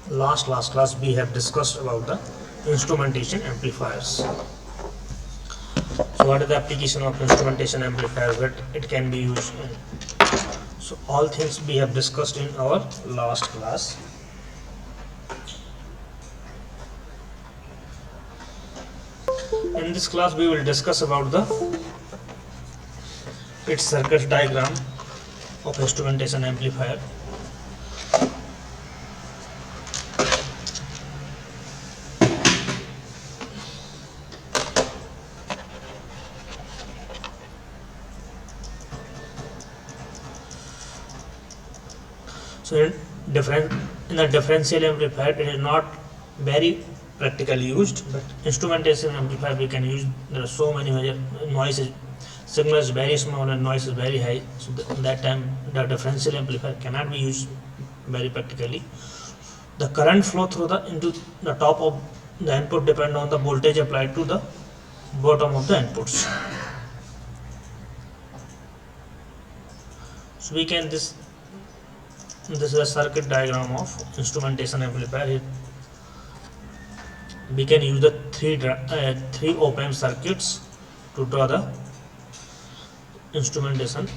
Last class we have discussed about the instrumentation amplifiers. So what is the application of instrumentation amplifiers, that it can be used in? So all things we have discussed in our last class. In this class we will discuss about the its circuit diagram of instrumentation amplifier. So in the differential amplifier it is not very practically used, but instrumentation amplifier we can use. There are so many noises, signal is very small and noise is very high, so that time the differential amplifier cannot be used very practically. The current flow through the into the top of the input depend on the voltage applied to the bottom of the inputs. So we can this is a circuit diagram of instrumentation amplifier. We can use the three op-amp circuits to draw the instrumentation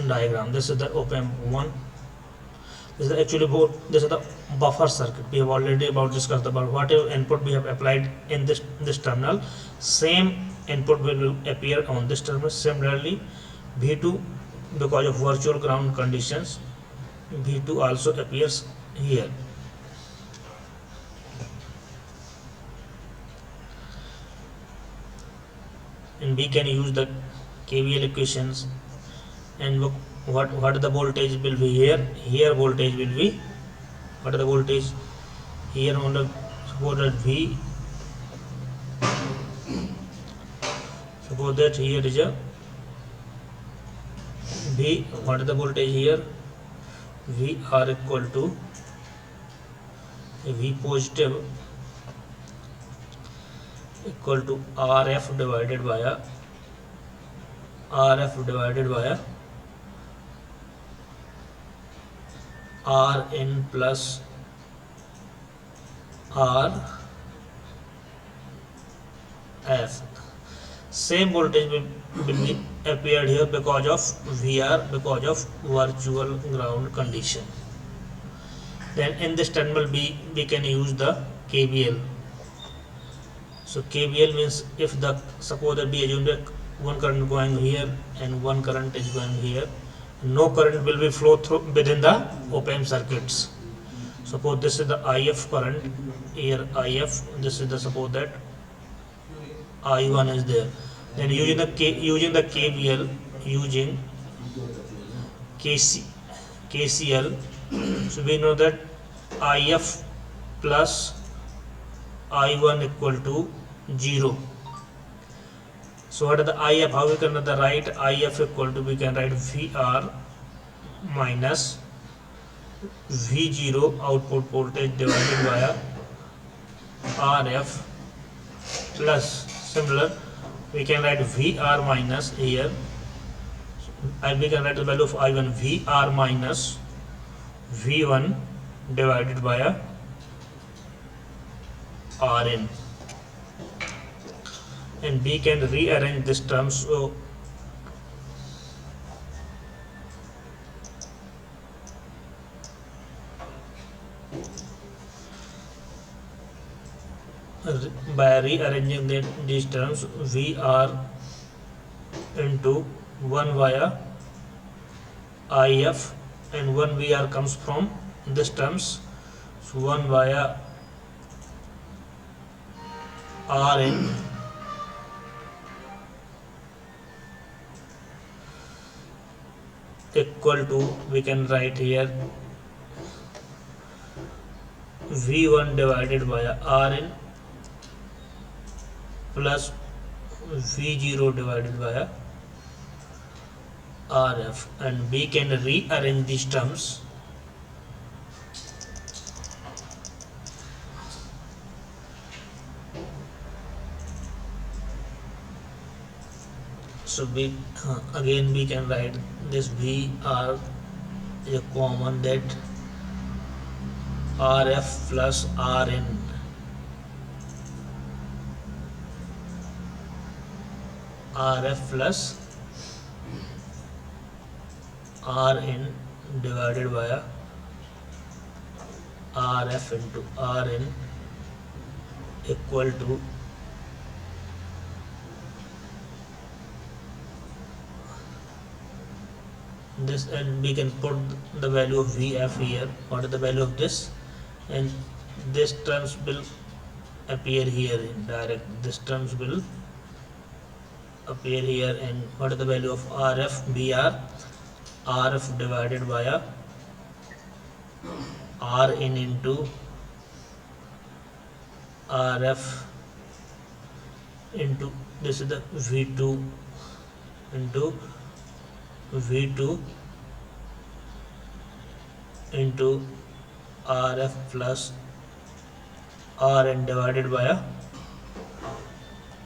diagram. This is the op-amp 1. This is actually this is the buffer circuit. We have already discussed about whatever input we have applied in this terminal, same input will appear on this terminal. Similarly, V2, because of virtual ground conditions, V2 also appears here. And we can use the KVL equations, and what the voltage will be here. Here voltage will be, what are the voltage here on the, suppose that V, suppose that here is a V, what is the voltage here? V are equal to V positive equal to RF divided by Rn plus Rf. Same voltage will be appeared here because of VR, because of virtual ground condition. Then in this terminal we can use the KVL. So KVL means, if the, suppose that we assume that one current going here and one current is going here, no current will be flow through within the op-amp circuits. Suppose this is the IF current, here IF, this is the, suppose that I1 is there. Then using the KVL, using KCL, so we know that IF plus I1 equal to 0. So what is the IF? How we can write IF equal to, we can write VR minus V0 output voltage divided by RF plus, similar we can write VR minus here, and we can write the value of I1 VR minus V1 divided by Rn, and we can rearrange this term. So by rearranging these terms, VR into 1 via IF, and 1 VR comes from this terms, so 1 via Rn equal to, we can write here V1 divided by Rn plus V0 divided by RF, and we can rearrange these terms. So again we can write this VR is a common that RF plus RN, RF plus RN divided by RF into RN equal to this, and we can put the value of Vf here. What is the value of this? And this terms will appear here in direct. This terms will appear here, and what is the value of RF? Br, RF divided by Rn into RF into this is the V2 into V2 into RF plus Rn divided by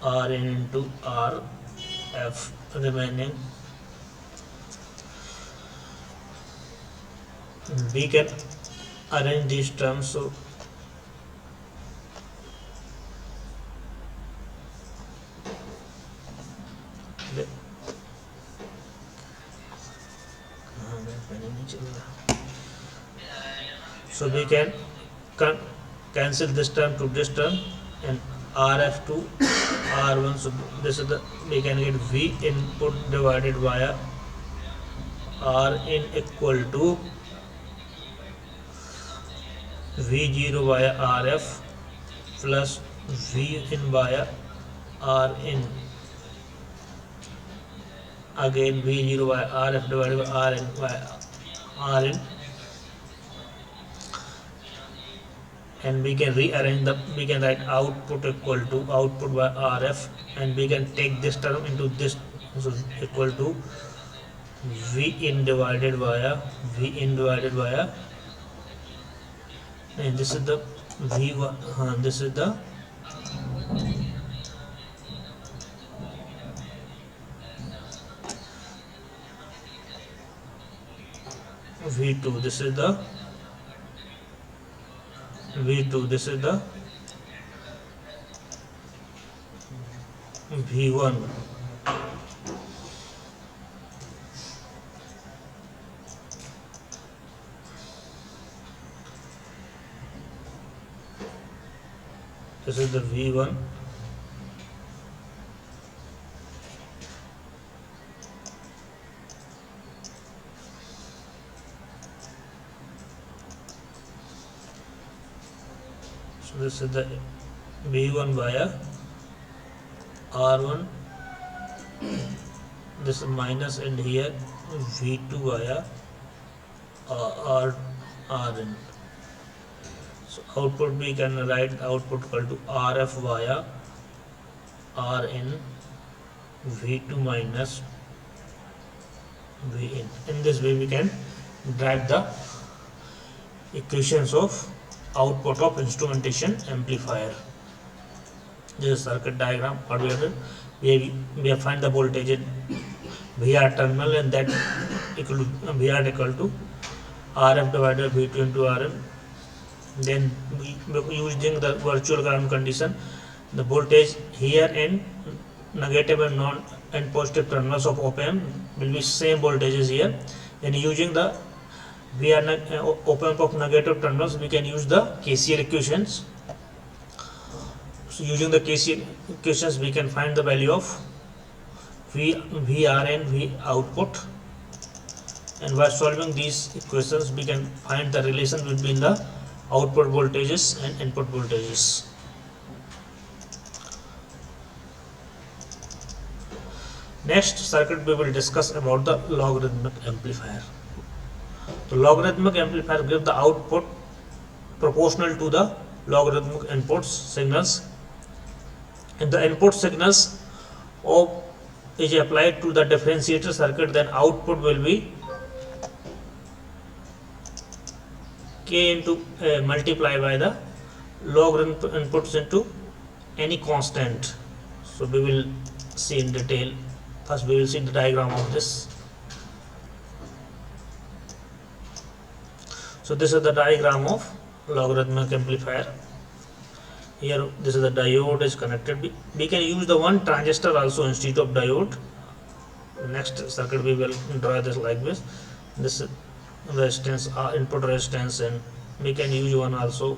Rn into RF remaining. We can arrange these terms. So we can cancel this term to this term, and RF to R1. So this is the, we can get V input divided by Rn equal to V0 by RF plus V in by Rn, again V0 by RF divided by Rn by Rn, and we can rearrange the, we can write output equal to output by RF, and we can take this term into this, so equal to V in divided by and this is the V1, this is the V2, this is the V2, this is the V1. This is the V1. So this is the V1 via R1. This is minus, and here V2 via Rn. So output, we can write output equal to RF via Rn V2 minus Vin. In this way we can derive the equations of output of instrumentation amplifier. This is circuit diagram. What we have done, we have find the voltage in VR terminal, and that equal to VR equal to RF divided by V2 into Rn. Then using the virtual ground condition, the voltage here in negative and non and positive terminals of op-amp will be same voltages here. And using the op-amp of negative terminals, we can use the KCL equations. So using the KCL equations, we can find the value of Vrn, V output, and by solving these equations, we can find the relation between the output voltages and input voltages. Next circuit we will discuss about the logarithmic amplifier. The logarithmic amplifier gives the output proportional to the logarithmic input signals, and the input signals of is applied to the differentiator circuit, then output will be k into multiply by the logarithmic inputs into any constant. So we will see in detail. First we will see the diagram of this. So this is the diagram of logarithmic amplifier. Here this is the diode is connected. We can use the one transistor also instead of diode. Next circuit we will draw this like this. This resistance, input resistance, and we can use one also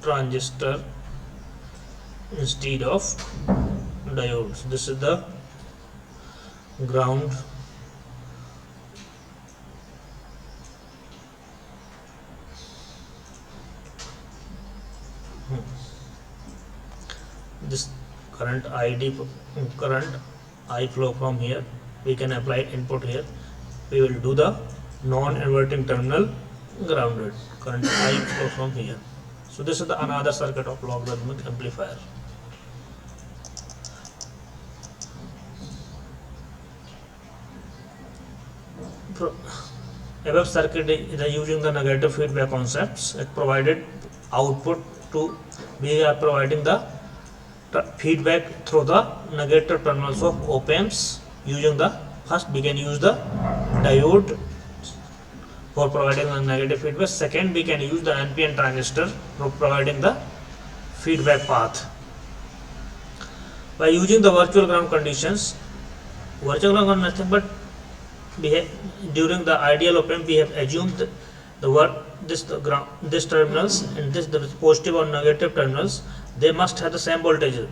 transistor instead of diodes. This is the ground. This current I flow from here. We can apply input here. We will do the non-inverting terminal grounded. Current I flow from here. So this is the another circuit of logarithmic amplifier. Above circuit is using the negative feedback concepts. It provided output to, we are providing the feedback through the negative terminals of op amps. Using the first we can use the diode for providing the negative feedback. Second, we can use the NPN transistor for providing the feedback path. By using the virtual ground conditions, virtual ground nothing but during the ideal op amp we have assumed this terminals and this the positive or negative terminals, they must have the same voltage.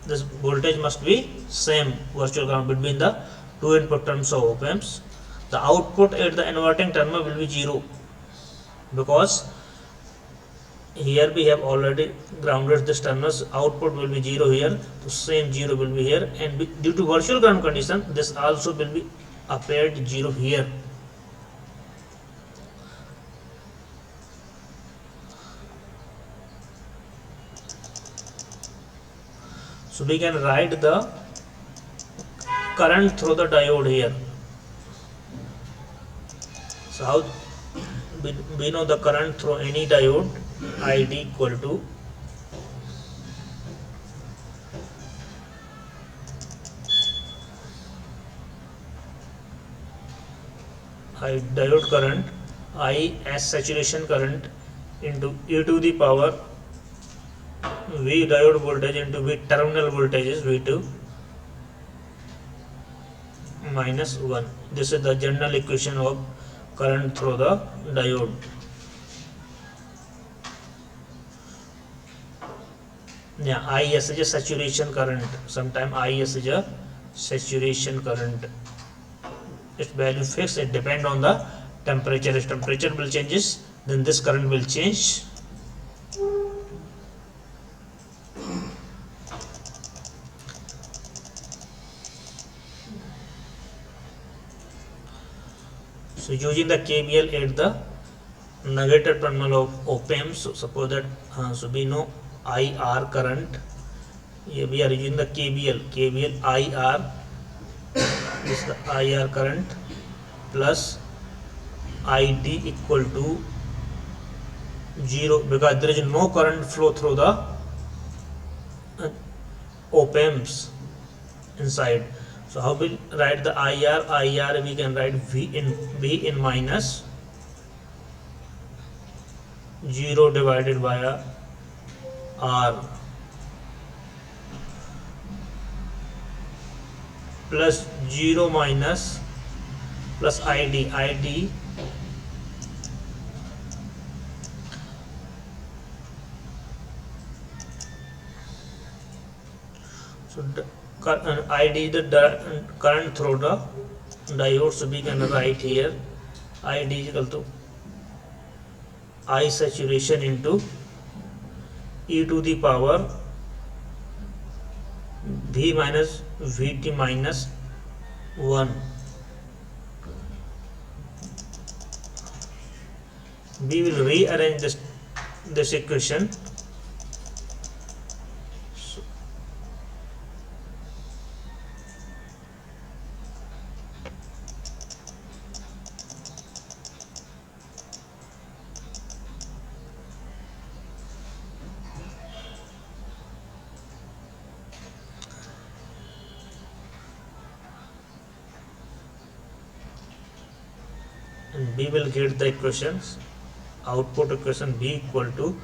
This voltage must be same virtual ground between the two input terms of op amps. The output at the inverting terminal will be 0 because here we have already grounded this terminals. Output will be 0 here, so same 0 will be here, and due to virtual ground condition this also will be appeared 0 here. So we can write the current through the diode here. So how we know the current through any diode, ID equal to diode current I as saturation current into e to the power V diode voltage into V terminal voltage is V2 minus 1. This is the general equation of current through the diode. Yeah, IS is a saturation current. Sometimes IS is a saturation current. Its value fixed. It depends on the temperature. If temperature will changes, then this current will change. So using the KVL at the negative terminal of op amps, so suppose that so we know IR current. Here we are using the KVL IR. This is the IR current plus ID equal to 0 because there is no current flow through the op amps inside. So how we write the IR we can write V in minus 0 divided by R plus 0 minus plus ID so ID the current through the diode, so we can write here ID is equal to I saturation into e to the power V minus Vt minus 1. We will rearrange this equation. we will get the equations, output equation B equal to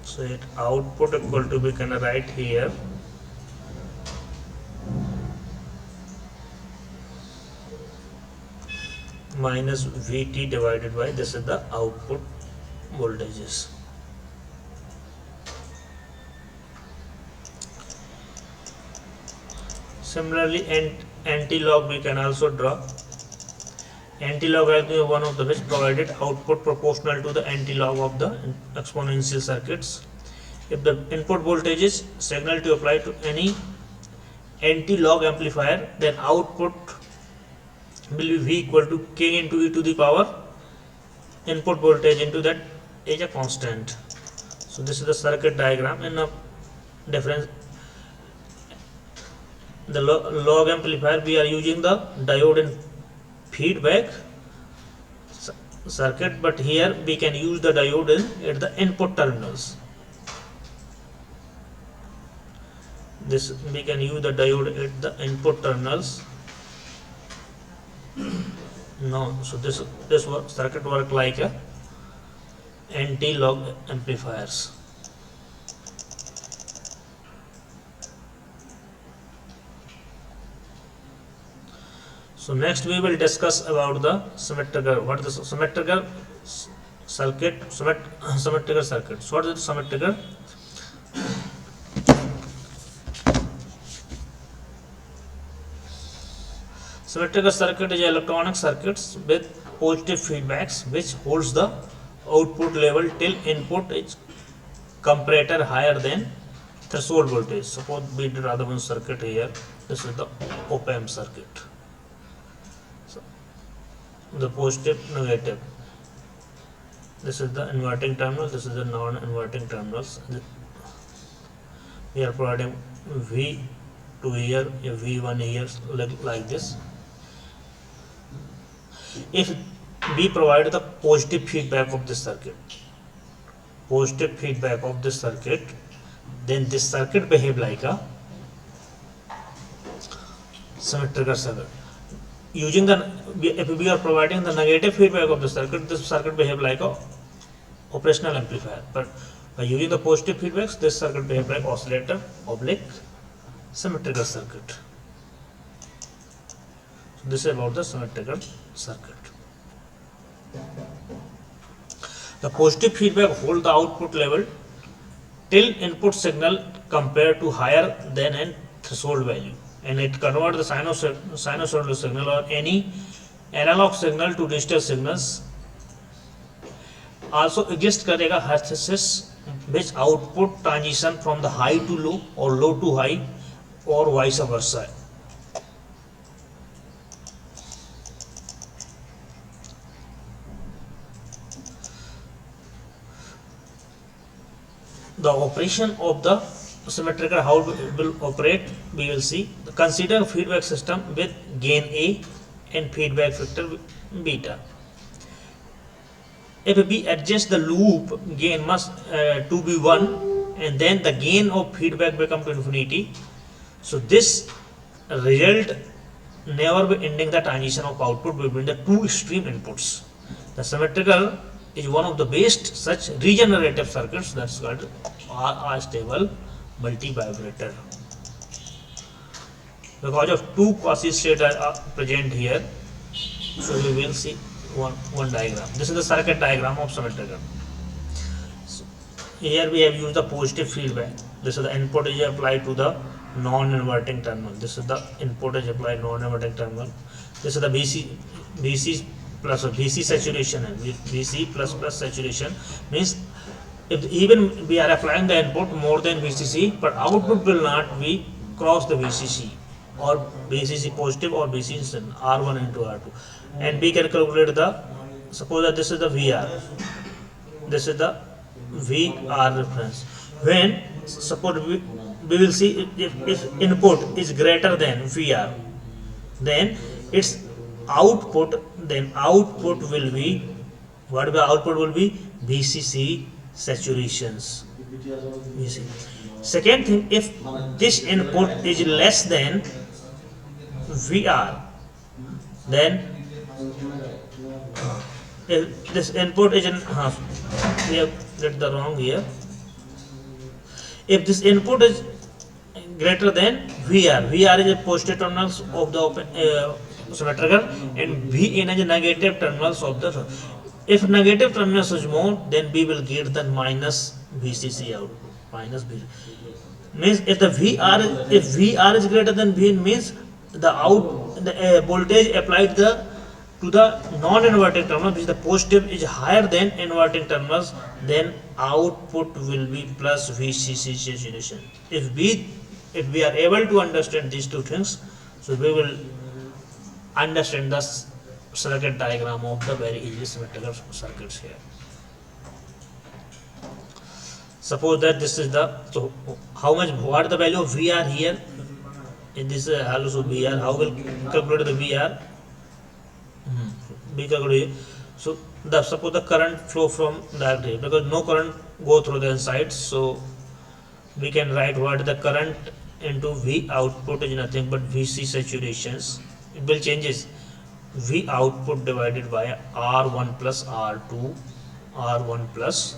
so it output equal to we can write here minus Vt divided by this is the output voltages. Similarly, anti-log we can also draw. Anti-log is one of the which provided output proportional to the anti-log of the exponential circuits. If the input voltage is signal to apply to any anti-log amplifier, then output will be V equal to K into e to the power input voltage into that is a constant. So this is the circuit diagram. In a difference, the log amplifier we are using the diode in feedback circuit, but here we can use the diode at the input terminals. This we can use the diode at the input terminals. No, so this circuit work like a anti-log amplifiers. So next we will discuss about the symmetrical. What is the symmetrical circuit? Symmetrical circuit. So what is the symmetrical? Symmetrical circuit is electronic circuits with positive feedbacks which holds the output level till input is comparator higher than threshold voltage. Suppose we did rather one circuit here. This is the op-amp circuit. So the positive, negative. This is the inverting terminal. This is the non-inverting terminals. We are providing V2 here, V1 here, like this. If we provide the positive feedback of this circuit, then this circuit behave like a symmetrical circuit. Using the, if we are providing the negative feedback of the circuit, this circuit behave like a operational amplifier. But by using the positive feedbacks, this circuit behave like oscillator oblique symmetrical circuit. So this is about the symmetrical circuit. The positive feedback hold the output level till input signal compared to higher than an threshold value, and it convert the sinusoidal signal or any analog signal to digital signals. Also exist करेगा hysteresis which output transition from the high to low or low to high or vice versa. The operation of the symmetrical, how it will operate, we will see. Consider feedback system with gain A and feedback factor beta. If we adjust the loop, gain must to be 1, and then the gain of feedback become to infinity. So this result never be ending the transition of output between the two extreme inputs. The symmetrical is one of the best such regenerative circuits, that's called R-stable multi-vibrator. Because of two quasi states are present here, so we will see one diagram. This is the circuit diagram of symmetrical. So here we have used the positive feedback. This is the input is applied to the non-inverting terminal. This is the input is applied non-inverting terminal. This is the VC plus VC saturation, and VC plus saturation means if even we are applying the input more than VCC, but output will not be cross the VCC or VCC positive or VCC R1 into R2, and we can calculate the, suppose that this is the VR, this is the VR reference. When suppose we will see if input is greater than VR, then its output will be, what the output will be, VCC saturations. You see. Second thing, if this input is less than VR, then if this input is in we have get the wrong here. If this input is greater than VR, VR is a positive terminals of the open trigger, and VN is a negative terminals of the. If negative terminals is more, then we will get the minus VCC output. Minus V means if the VR is greater than VN means the voltage applied to the non-inverting terminal, which the positive is higher than inverting terminals, then output will be plus VCC saturation. If we are able to understand these two things, so we will understand the circuit diagram of the very easy symmetrical circuits here. Suppose that this is the, so how much, what is the value of VR here in this also VR, how will calculate the VR? So suppose the current flow from diagram, because no current go through the inside, so we can write what the current into V output is nothing but VC saturations. It will changes V output divided by R1 plus R2, R1 plus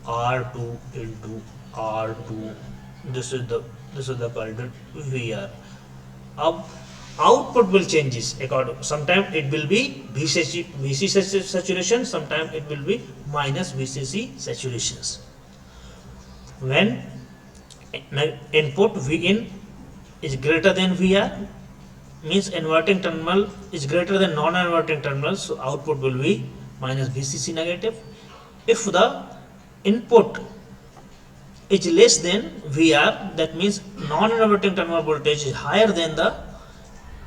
R2 into R2. This is the called VR. Output will changes according, sometimes it will be VC saturation, sometimes it will be minus VCC saturations. When input Vin is greater than VR, means inverting terminal is greater than non-inverting terminal, so output will be minus VCC negative. If the input is less than VR, that means non-inverting terminal voltage is higher than the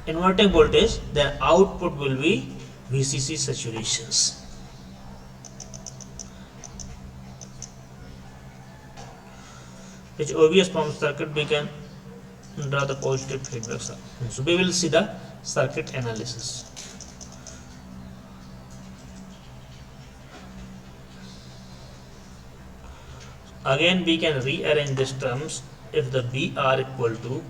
inverting voltage, then output will be VCC saturations. Which obvious from circuit we can draw the positive feedback circuit. So we will see the circuit analysis. Again we can rearrange these terms. If the VR equal to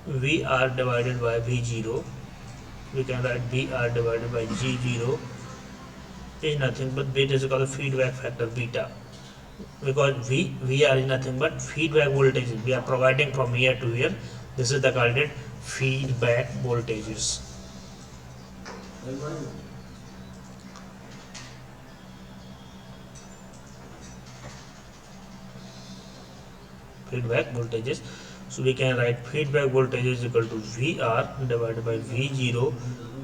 VR divided by V0, we can write VR divided by G0 is nothing but beta is called feedback factor beta, because VR is nothing but feedback voltage we are providing from here to here. This is the called feedback voltages. Feedback voltages. So we can write feedback voltage is equal to VR divided by V0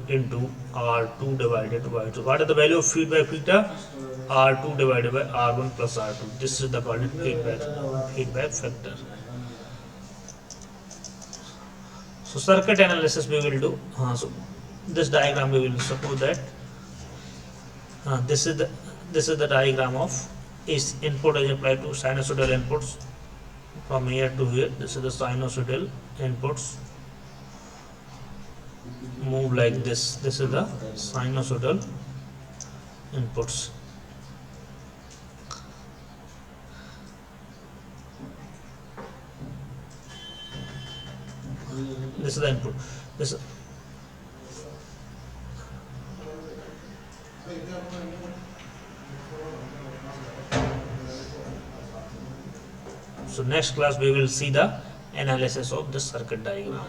into R2 divided by, so what is the value of feedback beta? R2 divided by R1 plus R2. This is the called feedback factor. So circuit analysis we will do. So this diagram we will suppose that this is the diagram of is input is applied to sinusoidal inputs from here to here. This is the sinusoidal inputs move like this. This is the sinusoidal inputs. This is the input. This so next class we will see the analysis of the circuit diagram.